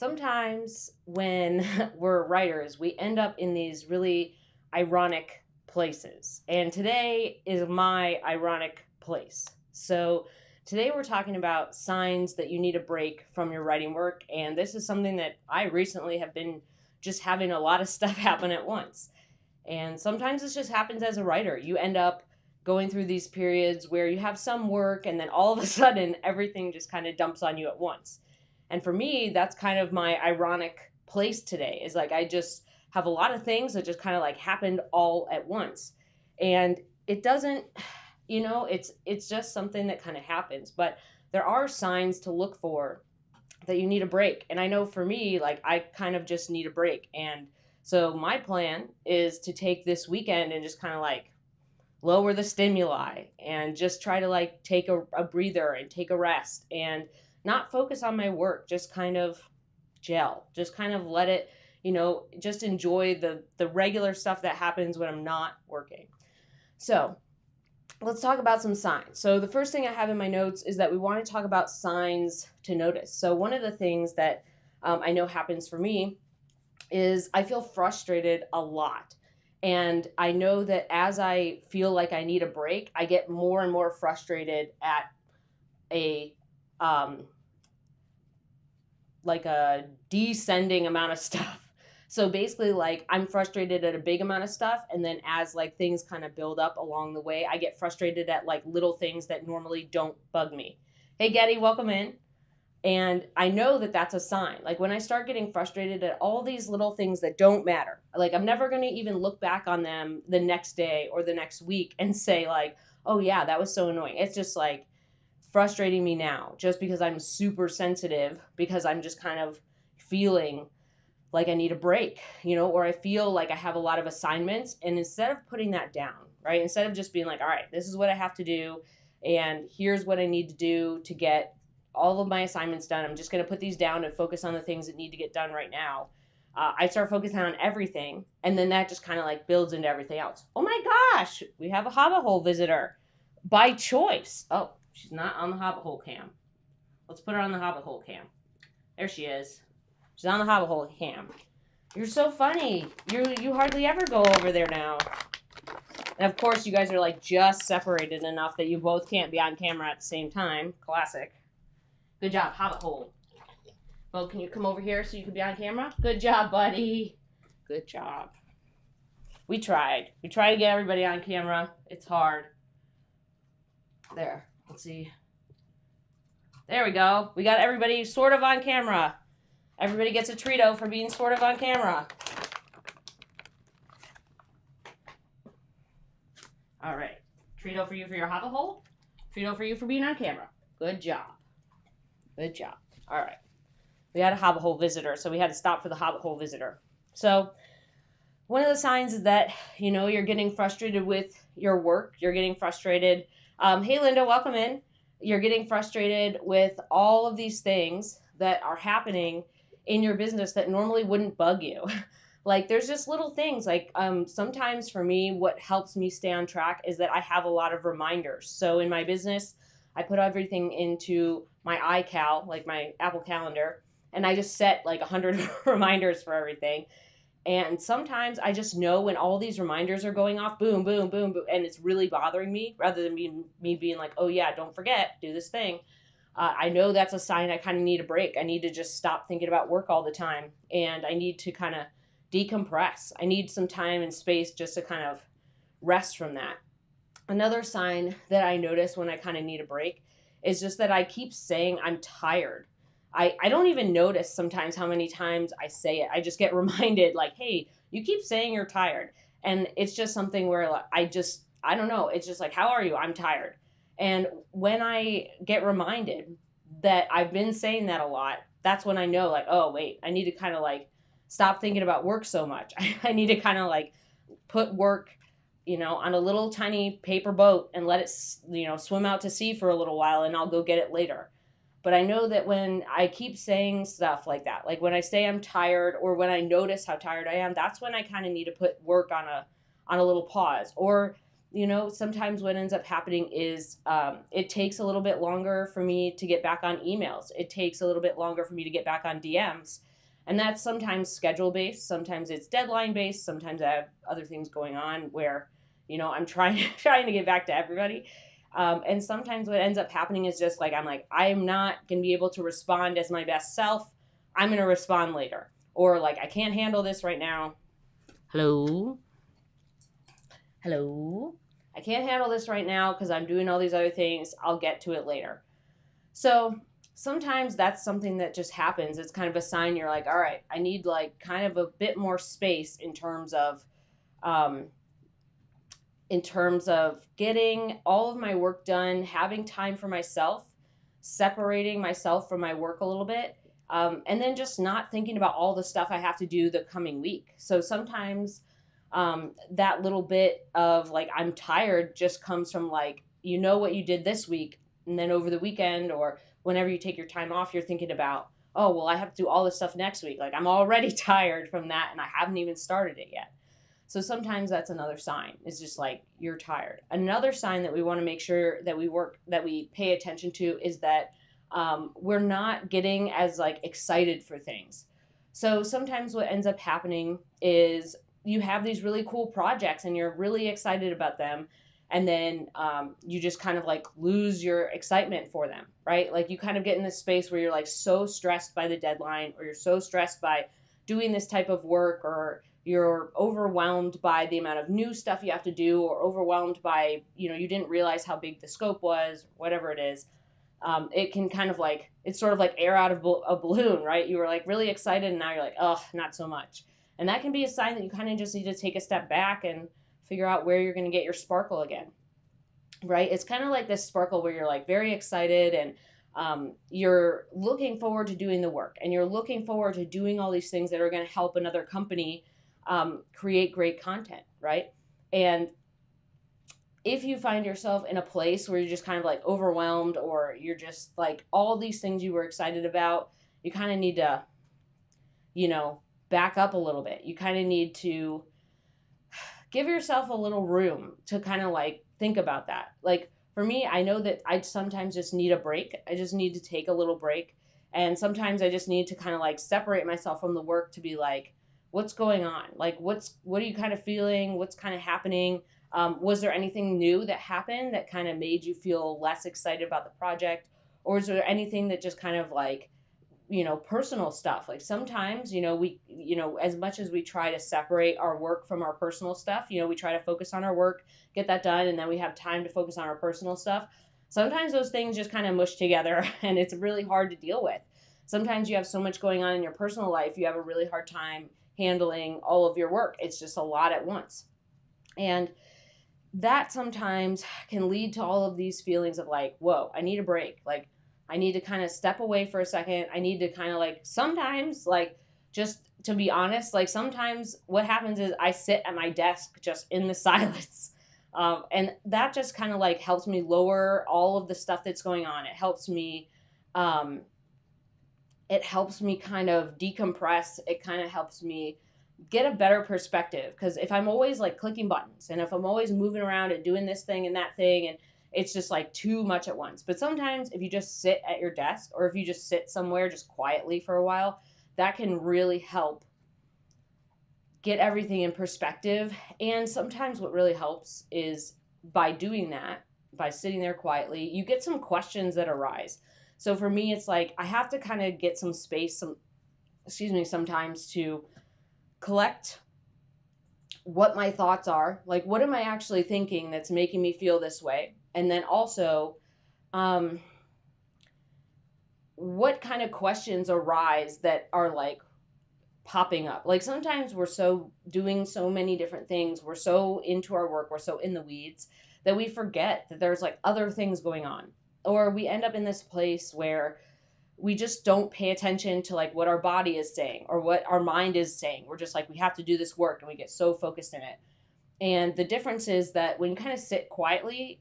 Sometimes when we're writers, we end up in these really ironic places. And today is my ironic place. So, today we're talking about signs that you need a break from your writing work. And this is something that I recently have been just having a lot of stuff happen at once. And sometimes this just happens as a writer. You end up going through these periods where you have some work, and then all of a sudden, everything just kind of dumps on you at once. And for me, that's kind of my ironic place today is like I just have a lot of things that just kind of like happened all at once. And it doesn't, it's just something that kind of happens, but there are signs to look for that you need a break. And I know for me, like I kind of just need a break. And so my plan is to take this weekend and just kind of like lower the stimuli and just try to like take a breather and take a rest and not focus on my work, just kind of gel, just kind of let it, just enjoy the regular stuff that happens when I'm not working. So let's talk about some signs. So the first thing I have in my notes is that we want to talk about signs to notice. So one of the things that I know happens for me is I feel frustrated a lot. And I know that as I feel like I need a break, I get more and more frustrated at a like a descending amount of stuff. So basically, like I'm frustrated at a big amount of stuff, and then as like things kind of build up along the way, I get frustrated at like little things that normally don't bug me. Hey, Getty, welcome in. And I know that that's a sign. Like when I start getting frustrated at all these little things that don't matter, like I'm never going to even look back on them the next day or the next week and say like, oh yeah, that was so annoying. It's just like frustrating me now just because I'm super sensitive because I'm just kind of feeling like I need a break, or I feel like I have a lot of assignments. And instead of putting that down, right, instead of just being like, all right, this is what I have to do and here's what I need to do to get all of my assignments done. I'm just going to put these down and focus on the things that need to get done right now. I start focusing on everything, and then that just kind of like builds into everything else. Oh my gosh, we have a Hobbit Hole visitor by choice. Oh, she's not on the Hobbit Hole cam. Let's put her on the Hobbit Hole cam. There she is. She's on the Hobbit Hole cam. You're so funny. You hardly ever go over there now. And of course, you guys are like just separated enough that you both can't be on camera at the same time. Classic. Good job, Hobbit Hole. Bo, can you come over here so you can be on camera? Good job, buddy. Good job. We tried. We tried to get everybody on camera. It's hard. There. Let's see. There we go. We got everybody sort of on camera. Everybody gets a Treato for being sort of on camera. All right. Treato for you for your Hobbit Hole. Treato for you for being on camera. Good job. Good job. All right. We had a Hobbit Hole visitor, so we had to stop for the Hobbit Hole visitor. So one of the signs is that, you're getting frustrated with your work. You're getting frustrated. Hey, Linda, welcome in. You're getting frustrated with all of these things that are happening in your business that normally wouldn't bug you. Like there's just little things like sometimes for me, what helps me stay on track is that I have a lot of reminders. So in my business, I put everything into my iCal, like my Apple Calendar, and I just set like 100 reminders for everything. And sometimes I just know when all these reminders are going off, boom, boom, boom, boom, and it's really bothering me rather than me being like, oh yeah, don't forget, do this thing. I know that's a sign I kind of need a break. I need to just stop thinking about work all the time, and I need to kind of decompress. I need some time and space just to kind of rest from that. Another sign that I notice when I kind of need a break is just that I keep saying I'm tired. I don't even notice sometimes how many times I say it. I just get reminded like, hey, you keep saying you're tired. And it's just something where like, I don't know. It's just like, how are you? I'm tired. And when I get reminded that I've been saying that a lot, that's when I know like, oh, wait, I need to kind of like stop thinking about work so much. I need to kind of like put work, on a little tiny paper boat and let it, swim out to sea for a little while, and I'll go get it later. But I know that when I keep saying stuff like that, like when I say I'm tired or when I notice how tired I am, that's when I kind of need to put work on a little pause. Or sometimes what ends up happening is it takes a little bit longer for me to get back on emails. It takes a little bit longer for me to get back on DMs. And that's sometimes schedule based. Sometimes it's deadline based. Sometimes I have other things going on where, I'm trying to get back to everybody. And sometimes what ends up happening is just like, I'm not going to be able to respond as my best self. I'm going to respond later. Or like, I can't handle this right now. Hello? I can't handle this right now because I'm doing all these other things. I'll get to it later. So sometimes that's something that just happens. It's kind of a sign you're like, all right, I need like kind of a bit more space in terms of getting all of my work done, having time for myself, separating myself from my work a little bit, and then just not thinking about all the stuff I have to do the coming week. So sometimes that little bit of like, I'm tired just comes from like, what you did this week. And then over the weekend or whenever you take your time off, you're thinking about, oh, well, I have to do all this stuff next week. Like I'm already tired from that and I haven't even started it yet. So sometimes that's another sign. It's just like you're tired. Another sign that we want to make sure that we pay attention to is that we're not getting as like excited for things. So sometimes what ends up happening is you have these really cool projects and you're really excited about them. And then you just kind of like lose your excitement for them, right? Like you kind of get in this space where you're like so stressed by the deadline or you're so stressed by doing this type of work or you're overwhelmed by the amount of new stuff you have to do or overwhelmed by, you didn't realize how big the scope was, whatever it is. It can kind of like, it's sort of like air out of a balloon, right? You were like really excited and now you're like, oh, not so much. And that can be a sign that you kind of just need to take a step back and figure out where you're going to get your sparkle again, right? It's kind of like this sparkle where you're like very excited and you're looking forward to doing the work and you're looking forward to doing all these things that are going to help another company create great content, right? And if you find yourself in a place where you're just kind of like overwhelmed or you're just like all these things you were excited about, you kind of need to, back up a little bit. You kind of need to give yourself a little room to kind of like think about that. Like for me, I know that I sometimes just need a break. I just need to take a little break. And sometimes I just need to kind of like separate myself from the work to be like, what's going on? Like, what are you kind of feeling? What's kind of happening? Was there anything new that happened that kind of made you feel less excited about the project? Or is there anything that just kind of like, personal stuff? Like sometimes, we, as much as we try to separate our work from our personal stuff, we try to focus on our work, get that done, and then we have time to focus on our personal stuff. Sometimes those things just kind of mush together and it's really hard to deal with. Sometimes you have so much going on in your personal life, you have a really hard time handling all of your work. It's just a lot at once. And that sometimes can lead to all of these feelings of like, whoa, I need a break. Like, I need to kind of step away for a second. I need to kind of like, sometimes, like, just to be honest, like sometimes what happens is I sit at my desk just in the silence. And that just kind of like helps me lower all of the stuff that's going on. It helps me kind of decompress. It kind of helps me get a better perspective. Because if I'm always like clicking buttons and if I'm always moving around and doing this thing and that thing, and it's just like too much at once. But sometimes if you just sit at your desk or if you just sit somewhere just quietly for a while, that can really help get everything in perspective. And sometimes what really helps is by doing that, by sitting there quietly, you get some questions that arise. So for me, it's like I have to kind of get some space, sometimes to collect what my thoughts are. Like, what am I actually thinking that's making me feel this way? And then also, what kind of questions arise that are like popping up? Like sometimes we're so doing so many different things. We're so into our work. We're so in the weeds that we forget that there's like other things going on. Or we end up in this place where we just don't pay attention to like what our body is saying or what our mind is saying. We're just like, we have to do this work and we get so focused in it. And the difference is that when you kind of sit quietly,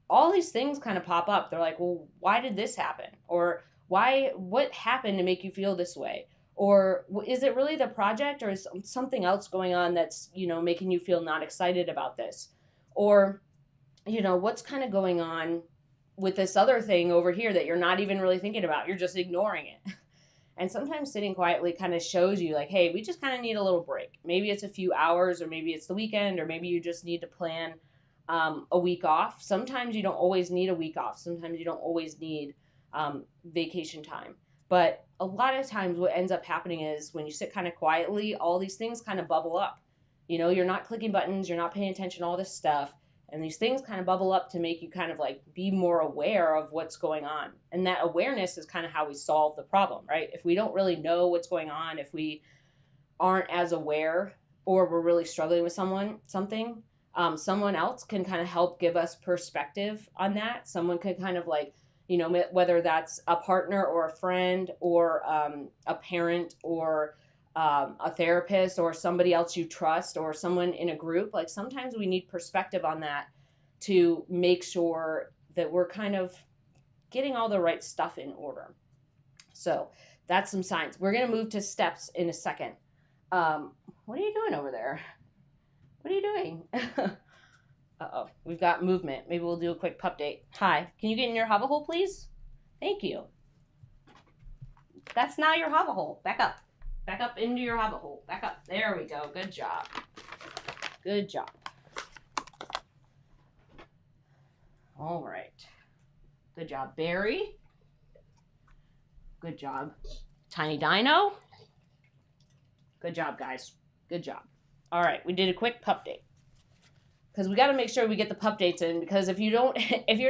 all these things kind of pop up. They're like, well, why did this happen? Or what happened to make you feel this way? Or is it really the project or is something else going on that's, making you feel not excited about this? Or, what's kind of going on with this other thing over here that you're not even really thinking about. You're just ignoring it. And sometimes sitting quietly kind of shows you like, hey, we just kind of need a little break. Maybe it's a few hours, or maybe it's the weekend, or maybe you just need to plan a week off. Sometimes you don't always need a week off. Sometimes you don't always need vacation time. But a lot of times what ends up happening is when you sit kind of quietly, all these things kind of bubble up. You're not clicking buttons, you're not paying attention to all this stuff. And these things kind of bubble up to make you kind of like be more aware of what's going on. And that awareness is kind of how we solve the problem, right? If we don't really know what's going on, if we aren't as aware, or we're really struggling with something, someone else can kind of help give us perspective on that. Someone could kind of like, whether that's a partner or a friend or a parent or a therapist or somebody else you trust or someone in a group. Like sometimes we need perspective on that to make sure that we're kind of getting all the right stuff in order. So that's some signs. We're going to move to steps in a second. What are you doing over there? What are you doing? Uh-oh, we've got movement. Maybe we'll do a quick pup date. Hi, can you get in your hover hole, please? Thank you. That's not your hover hole. Back up. Back up into your hover hole. Back up. There we go. Good job. Good job. All right. Good job, Barry. Good job, Tiny Dino. Good job, guys. Good job. All right, we did a quick pup date. Because we got to make sure we get the pup dates in, because if you're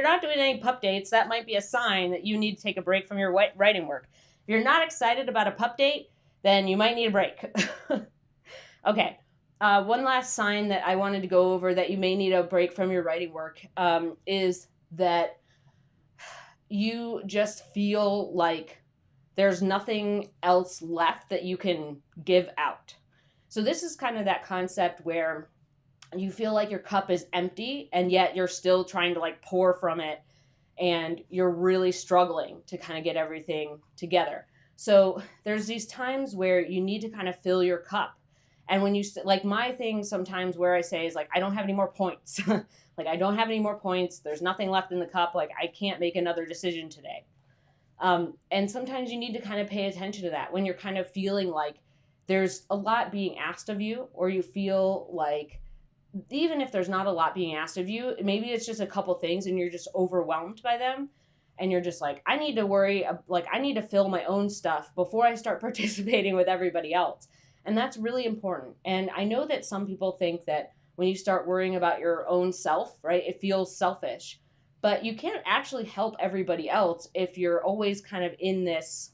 not doing any pup dates, that might be a sign that you need to take a break from your writing work. If you're not excited about a pup date, then you might need a break. Okay. One last sign that I wanted to go over that you may need a break from your writing work is that you just feel like there's nothing else left that you can give out. So this is kind of that concept where you feel like your cup is empty and yet you're still trying to like pour from it, and you're really struggling to kind of get everything together. So there's these times where you need to kind of fill your cup. And when you, like my thing sometimes where I say is like, I don't have any more points. Like I don't have any more points. There's nothing left in the cup. Like I can't make another decision today. And sometimes you need to kind of pay attention to that when you're kind of feeling like there's a lot being asked of you, or you feel like even if there's not a lot being asked of you, maybe it's just a couple things and you're just overwhelmed by them. And you're just like, I need to worry, like I need to fill my own stuff before I start participating with everybody else. And that's really important. And I know that some people think that when you start worrying about your own self, right, it feels selfish. But you can't actually help everybody else if you're always kind of in this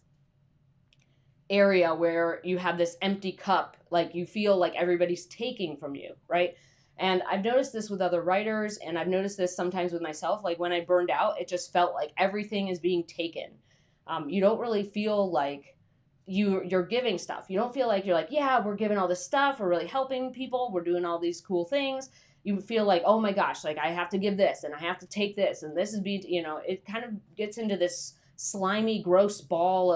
area where you have this empty cup, like you feel like everybody's taking from you, right? And I've noticed this with other writers, and I've noticed this sometimes with myself. Like when I burned out, it just felt like everything is being taken. You don't really feel like you're giving stuff. You don't feel like you're like, yeah, we're giving all this stuff. We're really helping people. We're doing all these cool things. You feel like, oh my gosh, like I have to give this and I have to take this. And this is it kind of gets into this slimy, gross ball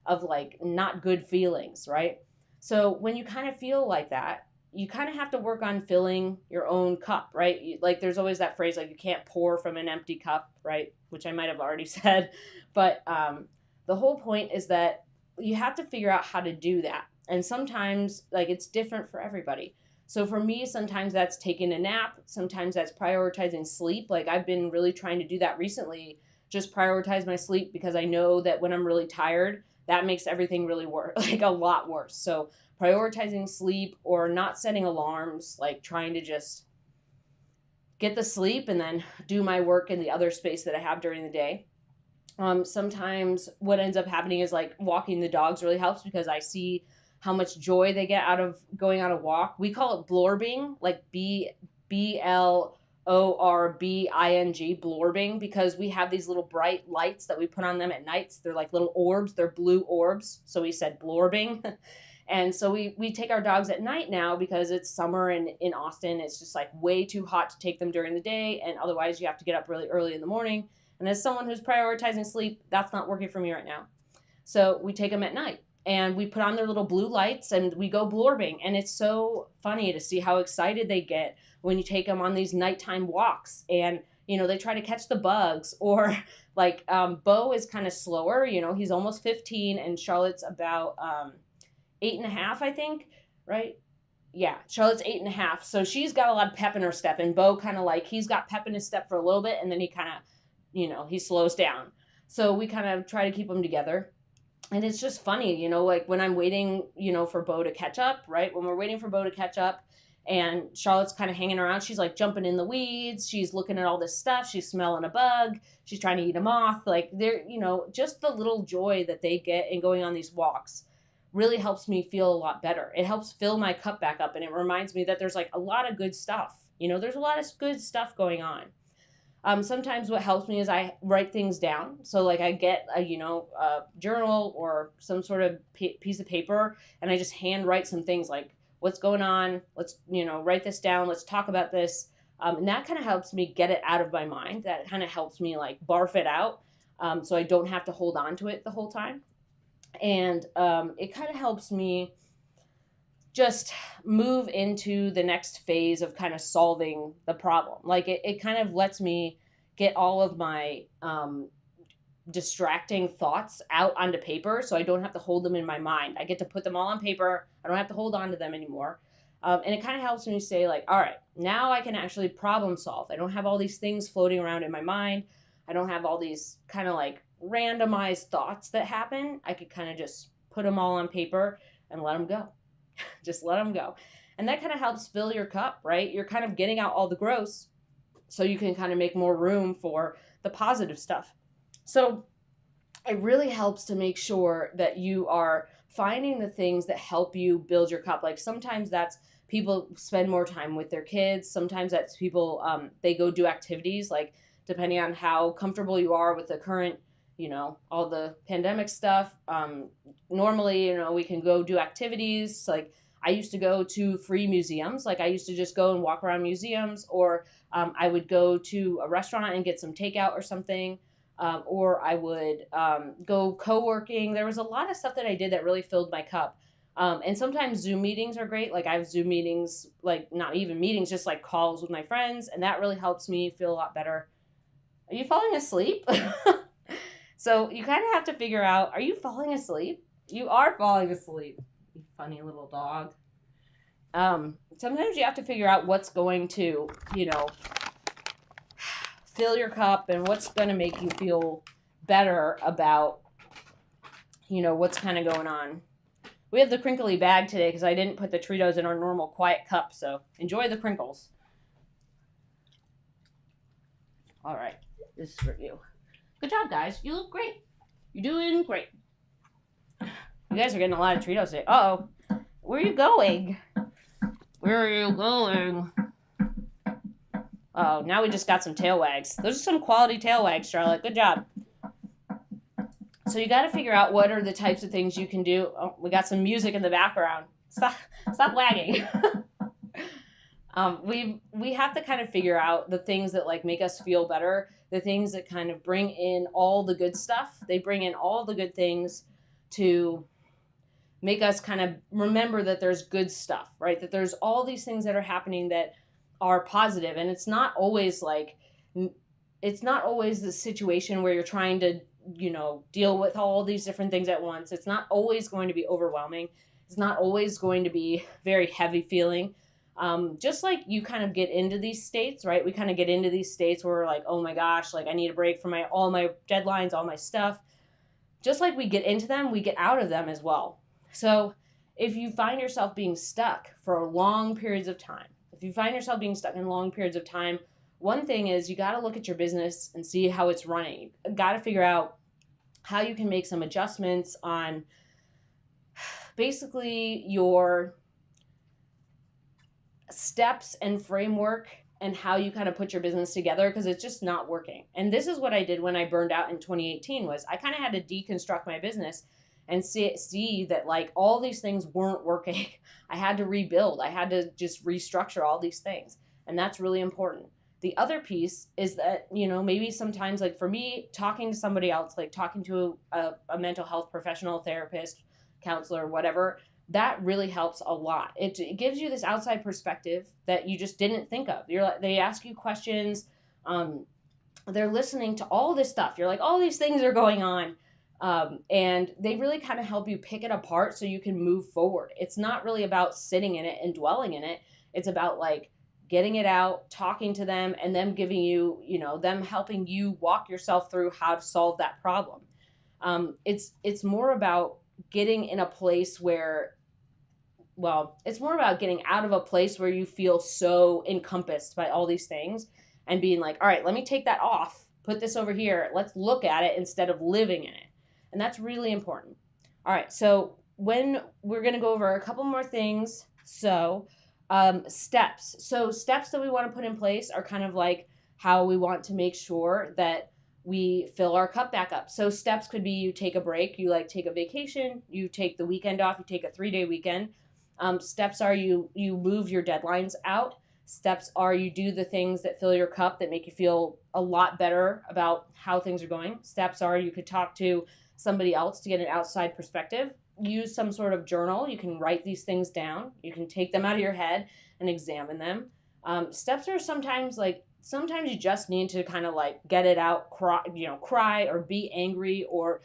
of like not good feelings, right? So when you kind of feel like that, you kind of have to work on filling your own cup, right? Like there's always that phrase, like you can't pour from an empty cup, right? Which I might have already said. But the whole point is that you have to figure out how to do that. And sometimes like it's different for everybody. So for me, sometimes that's taking a nap. Sometimes that's prioritizing sleep. Like I've been really trying to do that recently, just prioritize my sleep, because I know that when I'm really tired, that makes everything really worse, like a lot worse. So prioritizing sleep, or not setting alarms, like trying to just get the sleep and then do my work in the other space that I have during the day. Sometimes what ends up happening is like walking the dogs really helps, because I see how much joy they get out of going on a walk. We call it blorbing, like BLORBING, blorbing, because we have these little bright lights that we put on them at nights. They're like little orbs. They're blue orbs. So we said blorbing. And so we take our dogs at night now, because it's summer and in Austin, it's just like way too hot to take them during the day. And otherwise you have to get up really early in the morning. And as someone who's prioritizing sleep, that's not working for me right now. So we take them at night. and we put on their little blue lights and we go blorbing. And it's so funny to see how excited they get when you take them on these nighttime walks. And, they try to catch the bugs, or like Bo is kind of slower. He's almost 15 and Charlotte's about 8.5, I think, right? Yeah, Charlotte's 8.5. So she's got a lot of pep in her step, and Bo kind of like, he's got pep in his step for a little bit, and then he kind of, he slows down. So we kind of try to keep them together. And it's just funny, like when I'm waiting, for Bo to catch up, right? When we're waiting for Bo to catch up and Charlotte's kind of hanging around, she's like jumping in the weeds. She's looking at all this stuff. She's smelling a bug. She's trying to eat a moth. Like they're, just the little joy that they get in going on these walks really helps me feel a lot better. It helps fill my cup back up. And it reminds me that there's like a lot of good stuff. There's a lot of good stuff going on. Sometimes what helps me is I write things down. So like I get a journal or some sort of piece of paper, and I just hand write some things like what's going on. Let's write this down. Let's talk about this. And that kind of helps me get it out of my mind. That kind of helps me like barf it out, so I don't have to hold on to it the whole time. And it kind of helps me just move into the next phase of kind of solving the problem. Like it kind of lets me get all of my distracting thoughts out onto paper, so I don't have to hold them in my mind. I get to put them all on paper. I don't have to hold on to them anymore. And it kind of helps me say like, all right, now I can actually problem solve. I don't have all these things floating around in my mind. I don't have all these kind of like randomized thoughts that happen. I could kind of just put them all on paper and let them go. Just let them go. And that kind of helps fill your cup, right? You're kind of getting out all the gross so you can kind of make more room for the positive stuff. So it really helps to make sure that you are finding the things that help you build your cup. Like sometimes that's people spend more time with their kids. Sometimes that's people, they go do activities, like depending on how comfortable you are with the current, all the pandemic stuff. Normally, we can go do activities. Like I used to go to free museums. Like I used to just go and walk around museums, or I would go to a restaurant and get some takeout or something. Or I would go co-working. There was a lot of stuff that I did that really filled my cup. And sometimes Zoom meetings are great. Like I have Zoom meetings, like not even meetings, just like calls with my friends. And that really helps me feel a lot better. Are you falling asleep? So you kind of have to figure out, are you falling asleep? You are falling asleep, you funny little dog. Sometimes you have to figure out what's going to, fill your cup and what's going to make you feel better about, what's kind of going on. We have the Crinkly Bag today because I didn't put the Treatos in our normal quiet cup, so enjoy the crinkles. All right, this is for you. Good job, guys. You look great. You're doing great. You guys are getting a lot of Treatos today. Uh-oh. Where are you going? Where are you going? Oh, now we just got some tail wags. Those are some quality tail wags, Charlotte. Good job. So you got to figure out what are the types of things you can do. Oh, we got some music in the background. Stop wagging. We have to kind of figure out the things that like make us feel better, the things that kind of bring in all the good stuff. They bring in all the good things to make us kind of remember that there's good stuff, right? That there's all these things that are happening that are positive. And it's not always the situation where you're trying to, deal with all these different things at once. It's not always going to be overwhelming. It's not always going to be very heavy feeling. Just like you kind of get into these states, right? We kind of get into these states where we're like, oh my gosh, like I need a break from all my deadlines, all my stuff. Just like we get into them, we get out of them as well. So if you find yourself being stuck for long periods of time, one thing is you got to look at your business and see how it's running. You got to figure out how you can make some adjustments on basically your steps and framework and how you kind of put your business together, because it's just not working. And this is what I did when I burned out in 2018 was I kind of had to deconstruct my business and see that like all these things weren't working. I had to rebuild. I had to just restructure all these things. And that's really important. The other piece is that, maybe sometimes like for me, talking to somebody else, like talking to a mental health professional, therapist, counselor, whatever, that really helps a lot. It gives you this outside perspective that you just didn't think of. You're like, they ask you questions, they're listening to all this stuff. You're like, all these things are going on. And they really kind of help you pick it apart so you can move forward. It's not really about sitting in it and dwelling in it. It's about like getting it out, talking to them, and them giving you, them helping you walk yourself through how to solve that problem. It's more about getting in a place where, it's more about getting out of a place where you feel so encompassed by all these things and being like, all right, let me take that off, put this over here. Let's look at it instead of living in it. And that's really important. All right, so when we're going to go over a couple more things. So steps. So steps that we want to put in place are kind of like how we want to make sure that we fill our cup back up. So steps could be you take a break, you like take a vacation, you take the weekend off, you take a 3-day weekend. Steps are you move your deadlines out. Steps are you do the things that fill your cup that make you feel a lot better about how things are going. Steps are you could talk to somebody else to get an outside perspective. Use some sort of journal. You can write these things down. You can take them out of your head and examine them. Steps are sometimes you just need to kind of like get it out, cry or be angry or,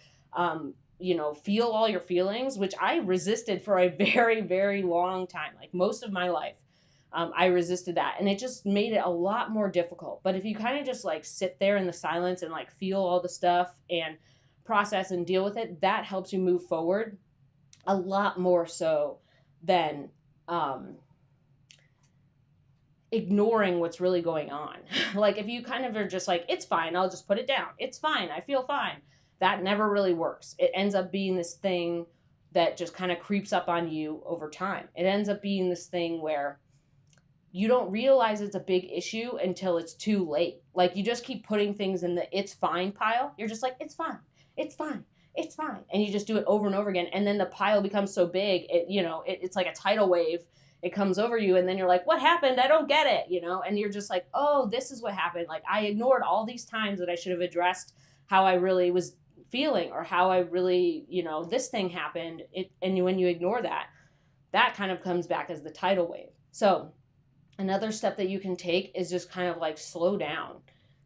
feel all your feelings, which I resisted for a very, very long time, like most of my life. I resisted that, and it just made it a lot more difficult. But if you kind of just like sit there in the silence and like feel all the stuff and process and deal with it, that helps you move forward a lot more so than ignoring what's really going on. Like if you kind of are just like, it's fine, I'll just put it down. It's fine, I feel fine. That never really works. It ends up being this thing that just kind of creeps up on you over time. It ends up being this thing where you don't realize it's a big issue until it's too late. Like you just keep putting things in the it's fine pile. You're just like, it's fine, it's fine, it's fine. And you just do it over and over again. And then the pile becomes so big, it's like a tidal wave. It comes over you and then you're like, what happened? I don't get it, And you're just like, oh, this is what happened. Like I ignored all these times that I should have addressed how I really was feeling or how I really, this thing happened. And when you ignore that, that kind of comes back as the tidal wave. So another step that you can take is just kind of like slow down.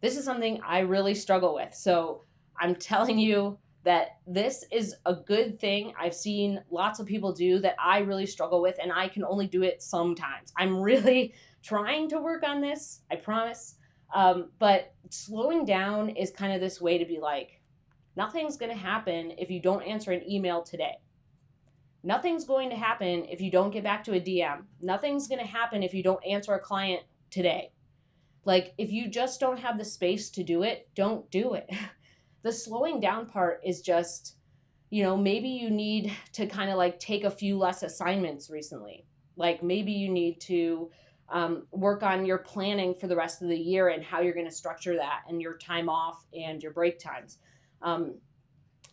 This is something I really struggle with. So I'm telling you that this is a good thing I've seen lots of people do that I really struggle with, and I can only do it sometimes. I'm really trying to work on this, I promise. But slowing down is kind of this way to be like, nothing's going to happen if you don't answer an email today. Nothing's going to happen if you don't get back to a DM. Nothing's going to happen if you don't answer a client today. Like, if you just don't have the space to do it, don't do it. The slowing down part is just, maybe you need to kind of like take a few less assignments recently. Like maybe you need to work on your planning for the rest of the year and how you're going to structure that and your time off and your break times.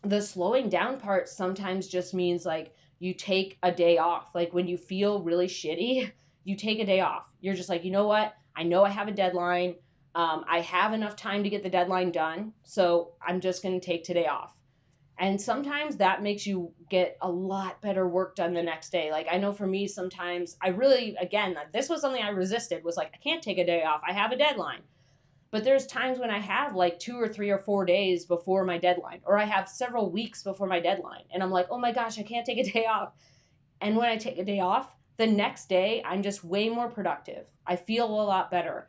The slowing down part sometimes just means like you take a day off. Like when you feel really shitty, you take a day off. You're just like, you know what? I know I have a deadline. I have enough time to get the deadline done. So I'm just going to take today off. And sometimes that makes you get a lot better work done the next day. Like I know for me, sometimes this was something I resisted, was like, I can't take a day off. I have a deadline. But there's times when I have like 2 or 3 or 4 days before my deadline, or I have several weeks before my deadline. And I'm like, oh my gosh, I can't take a day off. And when I take a day off, the next day, I'm just way more productive. I feel a lot better.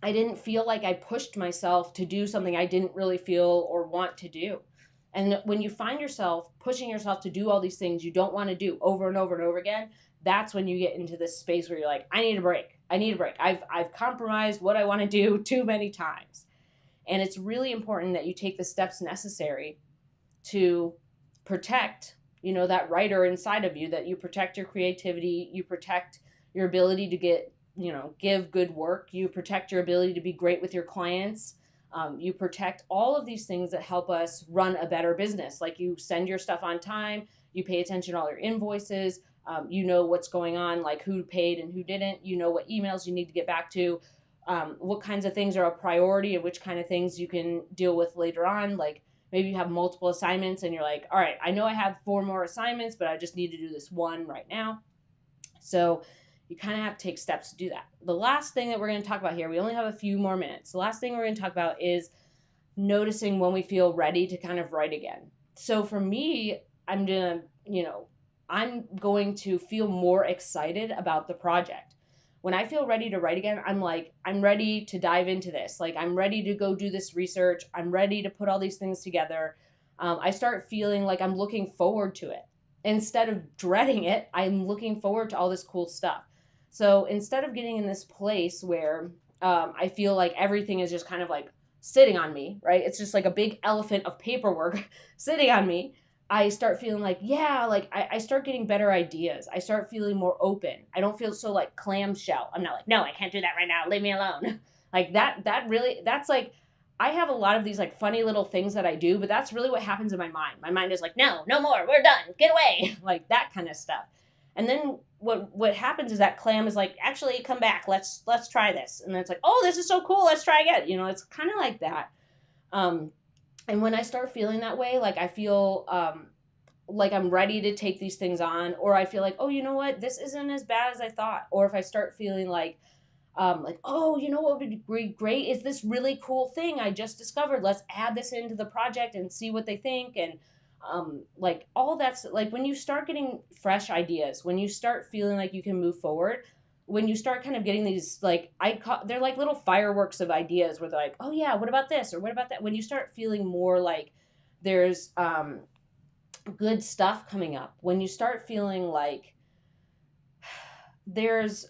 I didn't feel like I pushed myself to do something I didn't really feel or want to do. And when you find yourself pushing yourself to do all these things you don't want to do over and over and over again, that's when you get into this space where you're like, I need a break. I need a break. I've compromised what I want to do too many times. And it's really important that you take the steps necessary to protect, that writer inside of you, that you protect your creativity, you protect your ability to give good work, you protect your ability to be great with your clients. You protect all of these things that help us run a better business. Like you send your stuff on time, you pay attention to all your invoices, you know what's going on, like who paid and who didn't, you know what emails you need to get back to, what kinds of things are a priority and which kind of things you can deal with later on. Like Maybe you have multiple assignments and you're like, all right, I know I have 4 more assignments, but I just need to do this one right now. So you kind of have to take steps to do that. The last thing that we're going to talk about here, we only have a few more minutes. The last thing we're going to talk about is noticing when we feel ready to kind of write again. So for me, I'm going to feel more excited about the project. When I feel ready to write again, I'm like, I'm ready to dive into this. Like, I'm ready to go do this research. I'm ready to put all these things together. I start feeling like I'm looking forward to it. Instead of dreading it, I'm looking forward to all this cool stuff. So instead of getting in this place where I feel like everything is just kind of like sitting on me, right? It's just like a big elephant of paperwork sitting on me. I start feeling like, yeah, like I start getting better ideas. I start feeling more open. I don't feel so like clamshell. I'm not like, no, I can't do that right now. Leave me alone. Like that really, that's like, I have a lot of these like funny little things that I do, but that's really what happens in my mind. My mind is like, no, no more. We're done. Get away. Like that kind of stuff. And then what happens is that clam is like, actually come back. Let's try this. And then it's like, oh, this is so cool. Let's try again. It's kind of like that. And when I start feeling that way, like I feel like I'm ready to take these things on, or I feel like, oh, you know what, this isn't as bad as I thought. Or if I start feeling like, oh, you know what would be great is this really cool thing I just discovered. Let's add this into the project and see what they think. And like all that's like when you start getting fresh ideas, when you start feeling like you can move forward, when you start kind of getting these like they're like little fireworks of ideas where they're like, oh yeah, what about this or what about that? When you start feeling more like there's good stuff coming up, when you start feeling like there's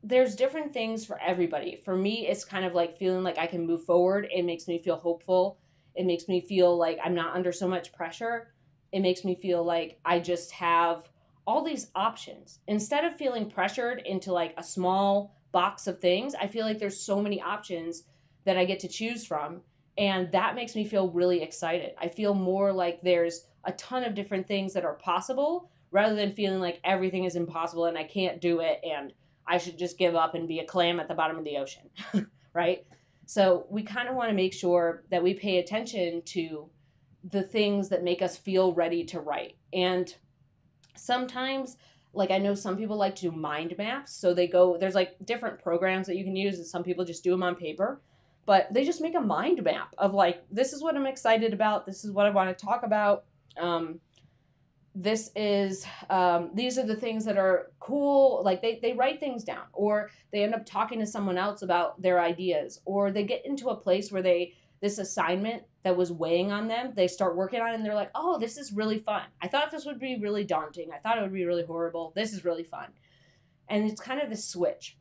different things for everybody. For me, it's kind of like feeling like I can move forward. It makes me feel hopeful. It makes me feel like I'm not under so much pressure. It makes me feel like I just have all these options. Instead of feeling pressured into like a small box of things, I feel like there's so many options that I get to choose from. And that makes me feel really excited. I feel more like there's a ton of different things that are possible rather than feeling like everything is impossible and I can't do it and I should just give up and be a clam at the bottom of the ocean, right? So we kind of want to make sure that we pay attention to the things that make us feel ready to write. And sometimes, like I know some people like to do mind maps. So there's like different programs that you can use, and some people just do them on paper. But they just make a mind map of like, this is what I'm excited about. This is what I want to talk about. These are the things that are cool. Like they write things down, or they end up talking to someone else about their ideas, or they get into a place where this assignment that was weighing on them, they start working on it and they're like, oh, this is really fun. I thought this would be really daunting. I thought it would be really horrible. This is really fun. And it's kind of this switch.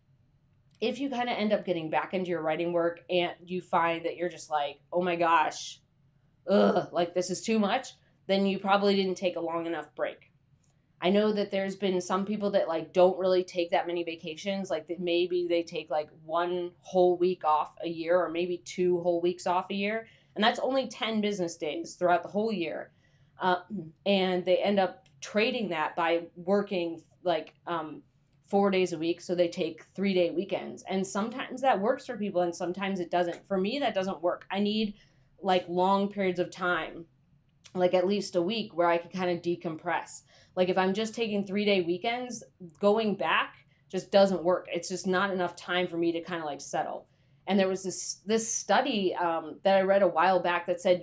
If you kind of end up getting back into your writing work and you find that you're just like, oh my gosh, like this is too much, then you probably didn't take a long enough break. I know that there's been some people that like don't really take that many vacations. Like maybe they take like 1 whole week off a year, or maybe 2 whole weeks off a year. And that's only 10 business days throughout the whole year. And they end up trading that by working like 4 days a week. So they take 3-day weekends. And sometimes that works for people and sometimes it doesn't. For me, that doesn't work. I need like long periods of time, like at least a week, where I can kind of decompress. Like if I'm just taking 3-day weekends, going back just doesn't work. It's just not enough time for me to kind of like settle. And there was this study that I read a while back that said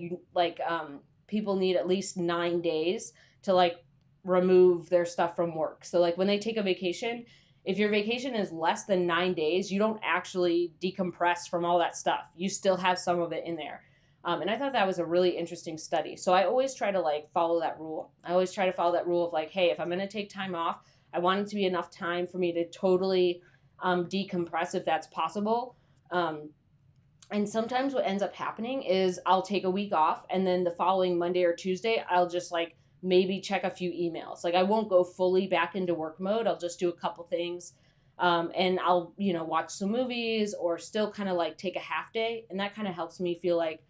people need at least 9 days to like remove their stuff from work. So like when they take a vacation, if your vacation is less than 9 days, you don't actually decompress from all that stuff. You still have some of it in there. And I thought that was a really interesting study. So I always try to like follow that rule. I always try to follow that rule of like, hey, if I'm going to take time off, I want it to be enough time for me to totally decompress if that's possible. And sometimes what ends up happening is I'll take a week off and then the following Monday or Tuesday, I'll just like maybe check a few emails. Like I won't go fully back into work mode. I'll just do a couple things. And I'll, watch some movies or still kind of like take a half day. And that kind of helps me feel like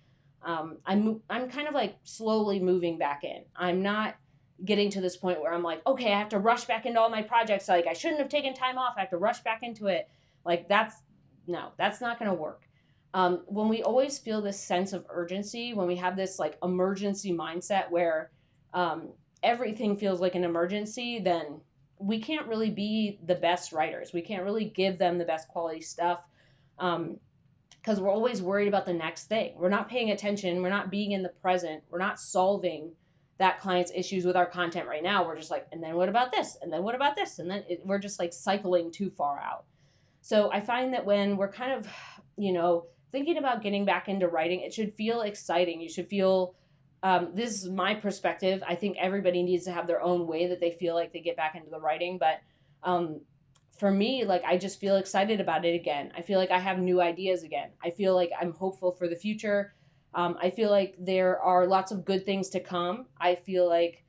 I'm kind of like slowly moving back in. I'm not getting to this point where I'm like, okay, I have to rush back into all my projects. Like I shouldn't have taken time off. I have to rush back into it. Like that's not going to work. when we always feel this sense of urgency, when we have this like emergency mindset where everything feels like an emergency, then we can't really be the best writers. We can't really give them the best quality stuff because we're always worried about the next thing. We're not paying attention. We're not being in the present. We're not solving that client's issues with our content right now. We're just like, and then what about this? And then what about this? And then we're just like cycling too far out. So I find that when we're kind of, thinking about getting back into writing, it should feel exciting. You should feel, this is my perspective. I think everybody needs to have their own way that they feel like they get back into the writing. But for me, like, I just feel excited about it again. I feel like I have new ideas again. I feel like I'm hopeful for the future. I feel like there are lots of good things to come. I feel like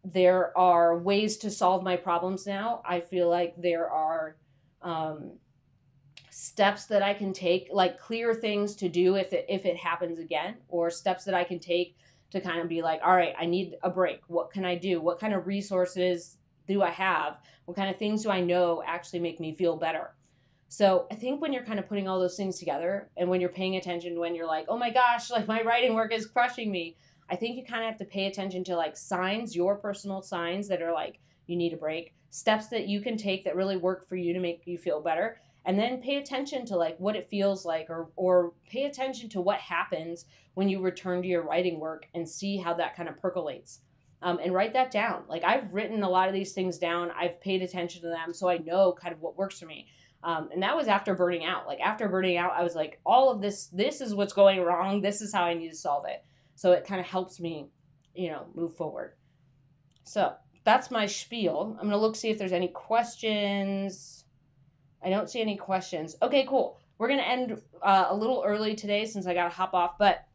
there are ways to solve my problems now. I feel like there are steps that I can take, like clear things to do if it happens again, or steps that I can take to kind of be like, all right, I need a break. What can I do? What kind of resources do I have? What kind of things do I know actually make me feel better? So I think when you're kind of putting all those things together, and when you're paying attention, when you're like, oh my gosh, like my writing work is crushing me, I think you kind of have to pay attention to like signs, your personal signs that are like, you need a break, steps that you can take that really work for you to make you feel better. And then pay attention to like what it feels like, or pay attention to what happens when you return to your writing work and see how that kind of percolates. And write that down. Like, I've written a lot of these things down. I've paid attention to them, so I know kind of what works for me. And that was after burning out. Like, after burning out, I was like, all of this is what's going wrong. This is how I need to solve it. So it kind of helps me, move forward. So that's my spiel. I'm going to look, see if there's any questions. I don't see any questions. Okay, cool. We're going to end a little early today since I got to hop off. But,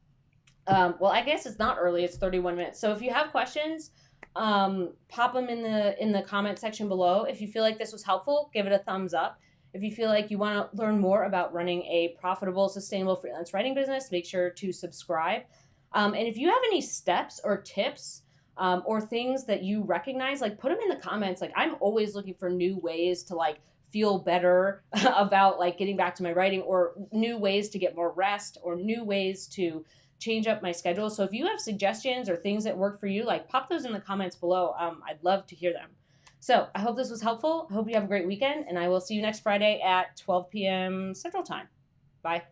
well, I guess it's not early. It's 31 minutes. So if you have questions, pop them in the comment section below. If you feel like this was helpful, give it a thumbs up. If you feel like you want to learn more about running a profitable, sustainable freelance writing business, make sure to subscribe. And if you have any steps or tips or things that you recognize, like, put them in the comments. Like, I'm always looking for new ways to like feel better about like getting back to my writing, or new ways to get more rest, or new ways to change up my schedule. So if you have suggestions or things that work for you, like, pop those in the comments below. I'd love to hear them. So I hope this was helpful. I hope you have a great weekend, and I will see you next Friday at 12 p.m. Central Time. Bye.